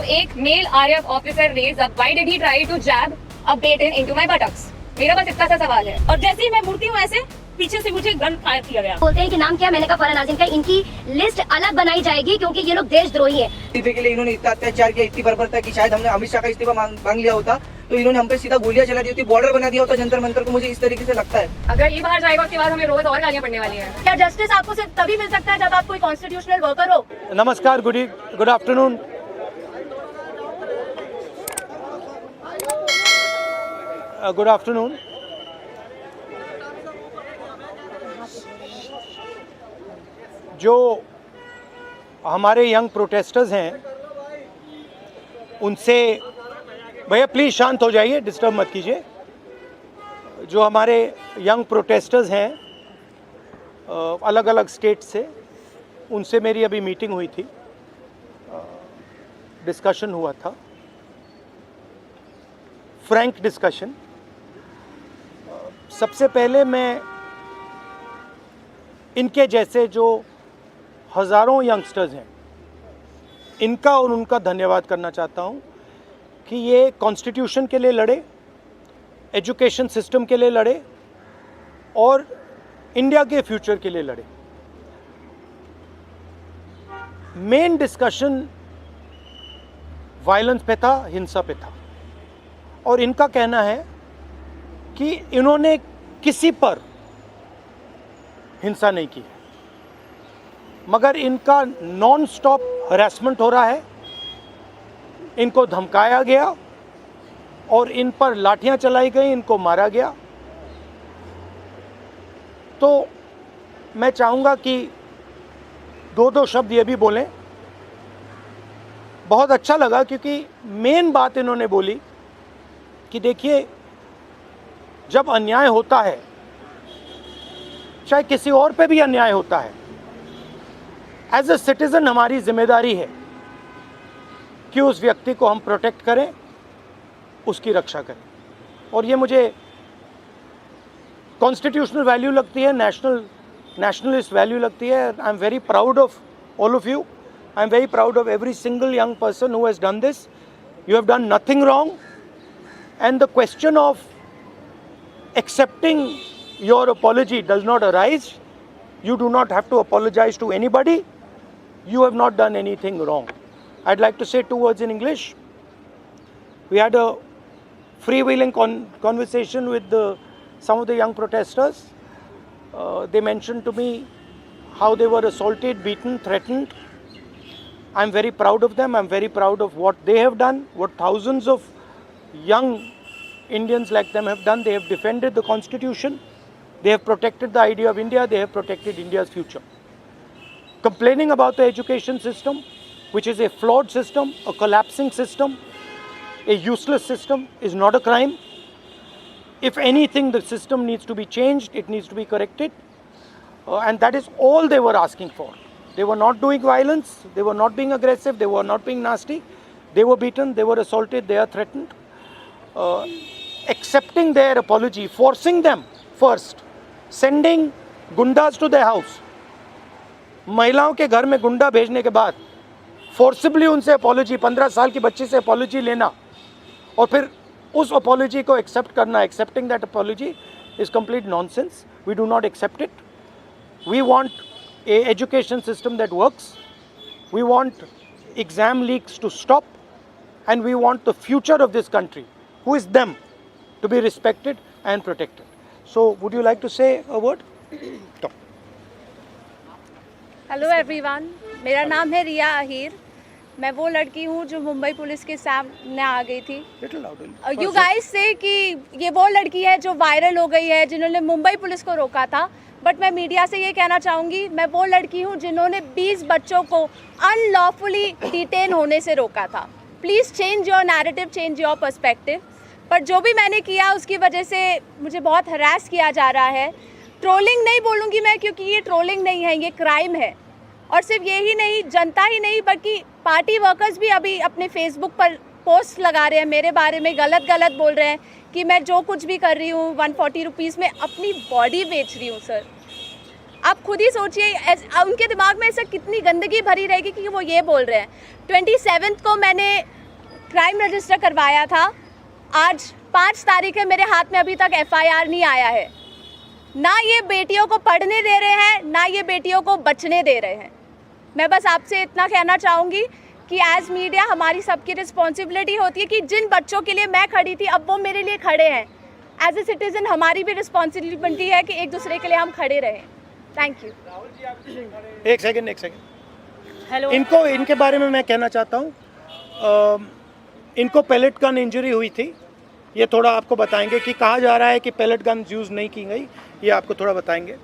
एक male RAF officer raise up, why did he try to jab a baton into my buttocks? मेरा बस इतना सा सवाल है। और जैसे ही मैं मुड़ती हूँ ऐसे पीछे से मुझे गन फायर किया गया। बोलते हैं कि नाम क्या? मैंने कहा फरहान आज़िम का। इनकी लिस्ट अलग बनाई जाएगी क्योंकि ये लोग देशद्रोही हैं। इस्तीफे के लिए इन्होंने इतना अत्याचार किया, इतनी बर्बरता की, शायद हमने अमित शाह का इस्तीफा मांग लिया होता तो इन्होंने हम पे सीधा गोलियां चला दी होती, बॉर्डर बना दिया होता जंतर मंतर को। मुझे इस तरीके से लगता है अगर ये बाहर जाएगा उसके बाद हमें रोज और गालियां पड़ने वाली है। क्या जस्टिस आपको सिर्फ तभी मिल सकता है जब आप कोई कॉन्स्टिट्यूशनल वर्कर हो? नमस्कार, गुड आफ्टरनून। Good afternoon. जो हमारे यंग प्रोटेस्टर्स हैं उनसे, भैया प्लीज़ शांत हो जाइए, डिस्टर्ब मत कीजिए। जो हमारे यंग प्रोटेस्टर्स हैं अलग अलग स्टेट से, उनसे मेरी अभी मीटिंग हुई थी, डिस्कशन हुआ था, फ्रैंक डिस्कशन। सबसे पहले मैं इनके जैसे जो हज़ारों यंगस्टर्स हैं इनका और उनका धन्यवाद करना चाहता हूं कि ये कॉन्स्टिट्यूशन के लिए लड़े, एजुकेशन सिस्टम के लिए लड़े और इंडिया के फ्यूचर के लिए लड़े। मेन डिस्कशन वायलेंस पे था, हिंसा पे था, और इनका कहना है कि इन्होंने किसी पर हिंसा नहीं की, मगर इनका नॉन स्टॉप हरासमेंट हो रहा है, इनको धमकाया गया और इन पर लाठियां चलाई गई, इनको मारा गया। तो मैं चाहूँगा कि दो शब्द ये भी बोलें। बहुत अच्छा लगा क्योंकि मेन बात इन्होंने बोली कि देखिए, जब अन्याय होता है, चाहे किसी और पे भी अन्याय होता है, एज ए सिटीजन हमारी जिम्मेदारी है कि उस व्यक्ति को हम प्रोटेक्ट करें, उसकी रक्षा करें। और ये मुझे कॉन्स्टिट्यूशनल वैल्यू लगती है, नेशनलिस्ट वैल्यू लगती है। I am very proud of all of you. I am very proud of every single young person who has done this. You have done nothing wrong, and the question of accepting your apology does not arise. You do not have to apologize to anybody. You have not done anything wrong. I'd like to say 2 words in English. We had a freewheeling conversation with some of the young protesters. They mentioned to me how they were assaulted, beaten, threatened. I'm very proud of them. I'm very proud of what they have done, what thousands of young Indians like them have done. They have defended the Constitution. They have protected the idea of India. They have protected India's future. Complaining about the education system, which is a flawed system, a collapsing system, a useless system, is not a crime. If anything, the system needs to be changed, it needs to be corrected, and that is all they were asking for. They were not doing violence, they were not being aggressive, they were not being nasty. They were beaten, they were assaulted, they are threatened. Accepting their apology, forcing them first, sending gundas to their house. महिलाओं के घर में गुंडा भेजने के बाद forcibly उनसे apology, 15 साल की बच्ची से अपॉलॉजी लेना और फिर उस अपॉलॉजी को एक्सेप्ट करना, accepting that apology is complete nonsense. We do not accept it. We want a education system that works. We want exam leaks to stop, and we want the future of this country, who is them, to be respected and protected. So would you like to say a word? Talk. Hello everyone, मेरा नाम है रिया अहीर. मैं वो लड़की हूँ जो Mumbai police के सामने आ गई थी. यू गाइस से कि ये वो लड़की है जो वायरल हो गई है, जिन्होंने मुंबई पुलिस को रोका था. बट मैं मीडिया से ये कहना चाहूँगी, मैं वो लड़की हूँ जिन्होंने 20 बच्चों को अनलॉफुली डिटेन होने से रोका था. Please change your narrative, change your perspective. पर जो भी मैंने किया उसकी वजह से मुझे बहुत हरास किया जा रहा है. ट्रोलिंग नहीं बोलूँगी मैं, क्योंकि ये ट्रोलिंग नहीं है, ये क्राइम है. और सिर्फ ये ही नहीं, जनता ही नहीं बल्कि पार्टी वर्कर्स भी अभी अपने फेसबुक पर पोस्ट लगा रहे हैं, मेरे बारे में गलत बोल रहे हैं कि मैं जो कुछ भी कर रही हूँ 140 रुपीज़ में अपनी बॉडी बेच रही हूँ. सर आप खुद ही सोचिए, उनके दिमाग में ऐसा कितनी गंदगी भरी रहेगी कि वो ये बोल रहे हैं. 27 को मैंने क्राइम रजिस्टर करवाया था। आज 5 तारीख है, मेरे हाथ में अभी तक FIR नहीं आया है। ना ये बेटियों को पढ़ने दे रहे हैं, ना ये बेटियों को बचने दे रहे हैं। मैं बस आपसे इतना कहना चाहूँगी कि एज मीडिया हमारी सबकी रिस्पॉन्सिबिलिटी होती है कि जिन बच्चों के लिए मैं खड़ी थी अब वो मेरे लिए खड़े हैं। एज ए सिटीजन हमारी भी रिस्पॉन्सिबिलिटी है कि एक दूसरे के लिए हम खड़े रहें। Thank you. एक सेकंड हेलो, इनके बारे में मैं कहना चाहता हूँ। इनको पेलेट गन इंजरी हुई थी, ये थोड़ा आपको बताएंगे कि कहा जा रहा है कि पेलेट गन यूज़ नहीं की गई, ये आपको थोड़ा बताएंगे।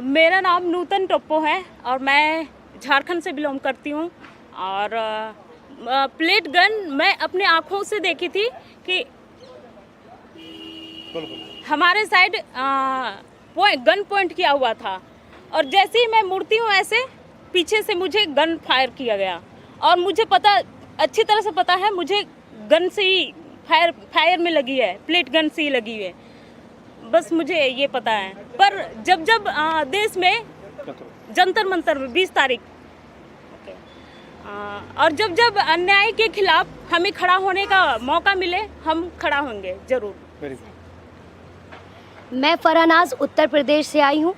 मेरा नाम नूतन टोप्पो है और मैं झारखंड से बिलोंग करती हूँ। और प्लेट गन मैं अपने आँखों से देखी थी कि हमारे साइड गन पॉइंट किया हुआ था और जैसे ही मैं मुड़ती हूँ ऐसे पीछे से मुझे गन फायर किया गया। और मुझे पता, अच्छी तरह से पता है, मुझे गन से ही फायर में लगी है, प्लेट गन से ही लगी है, बस मुझे ये पता है। पर जब देश में जंतर मंतर में 20 तारीख और जब अन्याय के खिलाफ हमें खड़ा होने का मौका मिले, हम खड़ा होंगे जरूर। मैं फरहानाज उत्तर प्रदेश से आई हूँ।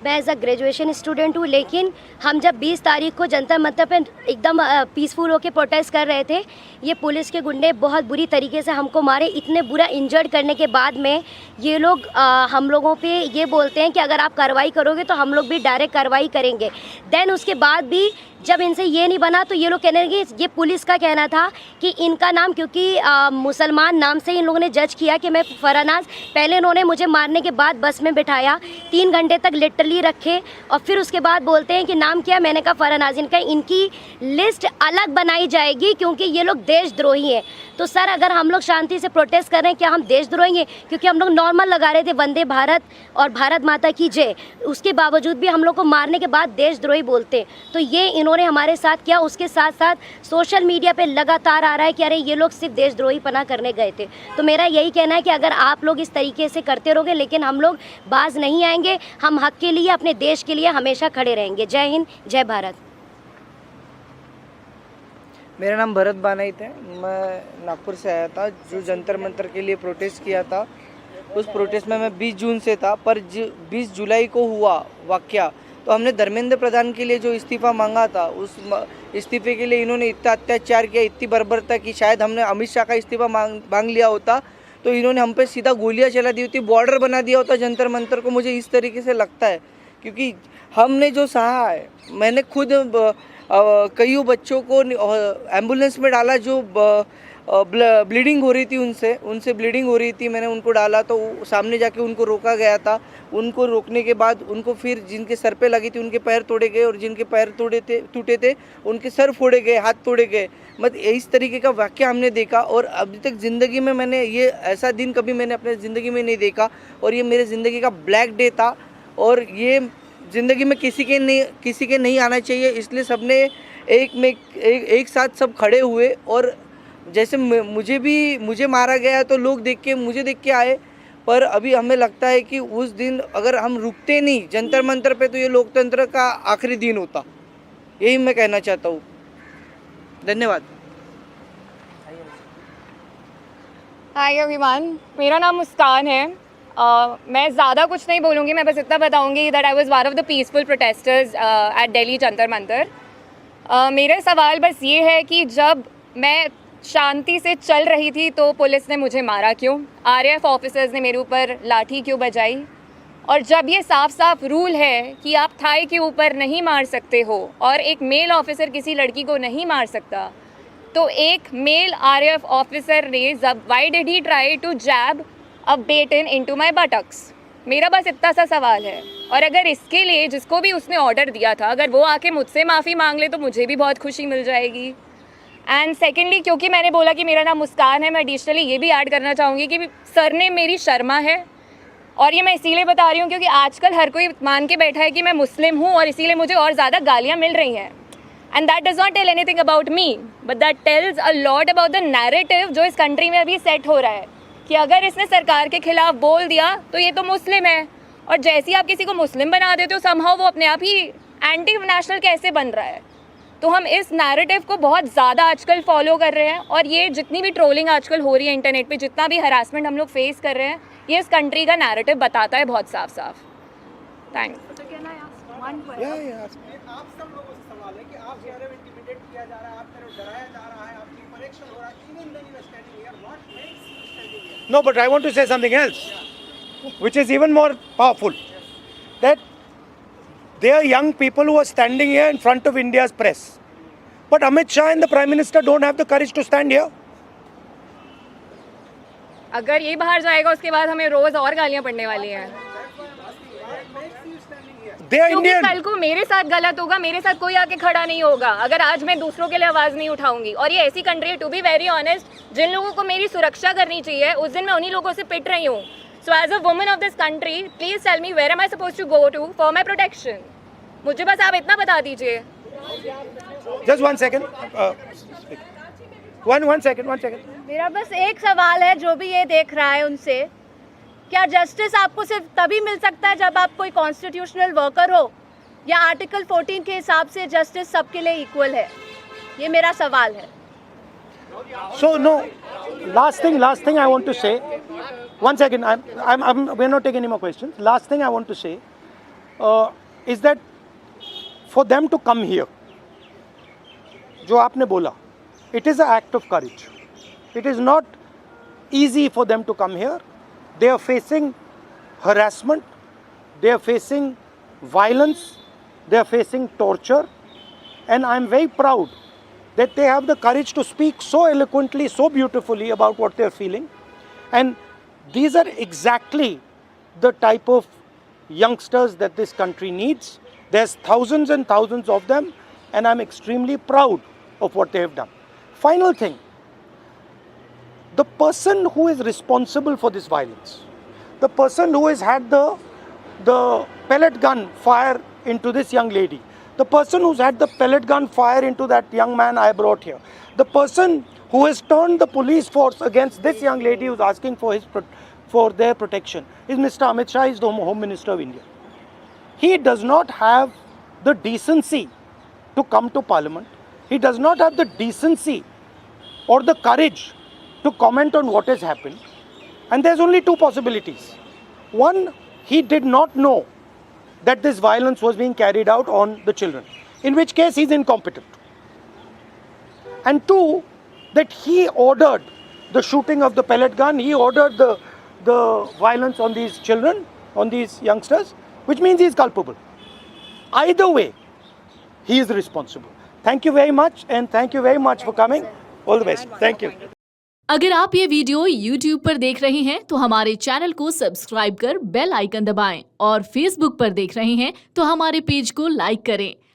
मैं एज अ ग्रेजुएशन स्टूडेंट हूँ, लेकिन हम जब 20 तारीख को जंतर मंतर पे एकदम पीसफुल होकर प्रोटेस्ट कर रहे थे, ये पुलिस के गुंडे बहुत बुरी तरीके से हमको मारे। इतने बुरा इंजर्ड करने के बाद में ये लोग हम लोगों पे ये बोलते हैं कि अगर आप कार्रवाई करोगे तो हम लोग भी डायरेक्ट कार्रवाई करेंगे। देन उसके बाद भी जब इनसे ये नहीं बना तो ये लोग कहने लगे, ये पुलिस का कहना था कि इनका नाम क्योंकि मुसलमान नाम से इन लोगों ने जज किया कि मैं फरहानाज। पहले इन्होंने मुझे मारने के बाद बस में बिठाया, 3 घंटे तक लिटरली रखे और फिर उसके बाद बोलते हैं कि नाम क्या। मैंने कहा फरहानाज। इनकी लिस्ट अलग बनाई जाएगी क्योंकि ये लोग देशद्रोही हैं। तो सर, अगर हम लोग शांति से प्रोटेस्ट कर रहे हैं, क्या हम देशद्रोही हैं? क्योंकि हम लोग नॉर्मल लगा रहे थे वंदे भारत और भारत माता की जय, उसके बावजूद भी हम लोग को मारने के बाद देशद्रोही बोलते। तो ये इन्होंने हमारे साथ किया। उसके साथ साथ सोशल मीडिया पे लगातार आ रहा है कि अरे ये लोग सिर्फ देशद्रोही पना करने गए थे। तो मेरा यही कहना है कि अगर आप लोग इस तरीके से करते रहोगे, लेकिन हम लोग बाज नहीं आएंगे। हम हक के लिए, अपने देश के लिए हमेशा खड़े रहेंगे। जय हिंद, जय भारत। मेरा नाम भरत बानाइत है। मैं नागपुर से आया था, जो जंतर मंतर के लिए प्रोटेस्ट किया था। उस प्रोटेस्ट में मैं 20 जून से था, पर 20 जुलाई को हुआ वाक़या, तो हमने धर्मेंद्र प्रधान के लिए जो इस्तीफ़ा मांगा था, उस इस्तीफ़े के लिए इन्होंने इतना अत्याचार किया, इतनी बर्बरता की। शायद हमने अमित शाह का इस्तीफ़ा मांग लिया होता तो इन्होंने हम पे सीधा गोलियां चला दी होती, बॉर्डर बना दिया होता जंतर मंतर को। मुझे इस तरीके से लगता है क्योंकि हमने जो सहा है, मैंने खुद कई बच्चों को एम्बुलेंस में डाला जो ब्लीडिंग हो रही थी, उनसे ब्लीडिंग हो रही थी। मैंने उनको डाला तो सामने जाके उनको रोका गया था। उनको रोकने के बाद उनको फिर जिनके सर पे लगी थी उनके पैर तोड़े गए और जिनके पैर टूटे थे उनके सर फोड़े गए, हाथ तोड़े गए। मतलब इस तरीके का वाक़या हमने देखा और अभी तक ज़िंदगी में मैंने ये ऐसा दिन कभी मैंने अपने ज़िंदगी में नहीं देखा। और ये मेरे ज़िंदगी का ब्लैक डे था और ये ज़िंदगी में किसी के नहीं आना चाहिए। इसलिए सबने एक साथ सब खड़े हुए और जैसे मुझे मारा गया तो लोग मुझे देख के आए। पर अभी हमें लगता है कि उस दिन अगर हम रुकते नहीं जंतर मंतर पे तो ये लोकतंत्र का आखिरी दिन होता। यही मैं कहना चाहता हूँ। धन्यवाद। हाय एवरीवन, मेरा नाम मुस्कान है। मैं ज़्यादा कुछ नहीं बोलूँगी, मैं बस इतना बताऊँगी that I was one of the peaceful protesters at Delhi Jantar Mantar. मेरा सवाल बस ये है कि जब मैं शांति से चल रही थी तो पुलिस ने मुझे मारा क्यों? आरएएफ ऑफिसर्स ने मेरे ऊपर लाठी क्यों बजाई? और जब ये साफ साफ रूल है कि आप थाई के ऊपर नहीं मार सकते हो और एक मेल ऑफिसर किसी लड़की को नहीं मार सकता, तो एक मेल आरएएफ ऑफिसर ने why did he try to jab a baton into my buttocks? मेरा बस इतना सा सवाल है। और अगर इसके लिए जिसको भी उसने ऑर्डर दिया था, अगर वो आके मुझसे माफ़ी मांग ले तो मुझे भी बहुत खुशी मिल जाएगी। एंड सेकेंडली, क्योंकि मैंने बोला कि मेरा नाम मुस्कान है, मैं एडिशनली ये भी ऐड करना चाहूँगी कि सरनेम मेरी शर्मा है। और ये मैं इसीलिए बता रही हूँ क्योंकि आजकल हर कोई मान के बैठा है कि मैं मुस्लिम हूँ और इसीलिए मुझे और ज़्यादा गालियाँ मिल रही हैं। And that does not tell anything about me, but that tells a lot about the narrative जो इस कंट्री में अभी सेट हो रहा है कि अगर इसने सरकार के खिलाफ बोल दिया तो ये तो मुस्लिम है, और जैसे ही आप किसी को मुस्लिम बना देते हो समहाउ वो अपने आप ही एंटी नेशनल कैसे बन रहा है। तो हम इस नैरेटिव को बहुत ज़्यादा आजकल फॉलो कर रहे हैं, और ये जितनी भी ट्रोलिंग आजकल हो रही है इंटरनेट पे, जितना भी हरासमेंट हम लोग फेस कर रहे हैं, ये इस कंट्री का नैरेटिव बताता है बहुत साफ साफ. थैंक्स. आप सब लोगों से सवाल है कि आप कह रहे हो इंटिमिडेट किया जा रहा है, आप कह रहे हो डराया जा रहा है, आपकी कनेक्शन हो रहा है, even when you are standing here, what makes you standing here? No, but I want to say something else, which is even more powerful. That there are young people who are standing here in front of India's press. But Amit Shah and the Prime Minister don't have the courage to stand here. अगर ये बाहर जाएगा उसके बाद हमें रोज़ और गालियाँ पड़ने वाली हैं, They are क्योंकि Indian. कल को मेरे साथ गलत होगा, मेरे साथ कोई आके खड़ा नहीं होगा अगर आज मैं दूसरों के लिए आवाज़ नहीं उठाऊंगी. और ये ऐसी कंट्री है, टू बी वेरी ऑनेस्ट, जिन लोगों को मेरी सुरक्षा करनी चाहिए उस दिन मैं उन्हीं लोगों से पिट रही हूँ. So as a woman of this country, please tell me where am I suppose to go to for my protection. मुझे बस आप इतना बता दीजिए. Just 1 second. One second. मेरा बस एक सवाल है जो भी ये देख रहा है उनसे, क्या जस्टिस आपको सिर्फ तभी मिल सकता है जब आप कोई कॉन्स्टिट्यूशनल वर्कर हो, या आर्टिकल 14 के हिसाब से जस्टिस सबके लिए इक्वल है? ये मेरा सवाल है. So no, last thing I want to say. 1 second. We're not taking any more questions. Last thing I want to say is that for them to come here, जो आपने बोला, it is an act of courage. It is not easy for them to come here. They are facing harassment, they are facing violence, they are facing torture, and I am very proud that they have the courage to speak so eloquently, so beautifully about what they are feeling. And these are exactly the type of youngsters that this country needs. There's thousands and thousands of them, and I'm extremely proud of what they have done. Final thing, the person who is responsible for this violence, the person who has had the pellet gun fire into this young lady, the person who's had the pellet gun fire into that young man I brought here, the person who has turned the police force against this young lady who's asking for their protection is Mr. Amit Shah, is the Home Minister of India. He does not have the decency to come to Parliament. He does not have the decency or the courage to comment on what has happened. And there's only two possibilities. One, he did not know that this violence was being carried out on the children, in which case he's incompetent. And two, that he ordered the shooting of the pellet gun, he ordered the violence on these children, on these youngsters, which means he is culpable. Either way, he is responsible. Thank you very much, and thank you very much for coming. All the best. Thank you. अगर आप ये video YouTube पर देख रहे हैं तो हमारे channel को सब्सक्राइब कर बेल आइकन दबाएं, और Facebook पर देख रहे हैं तो हमारे पेज को लाइक करें.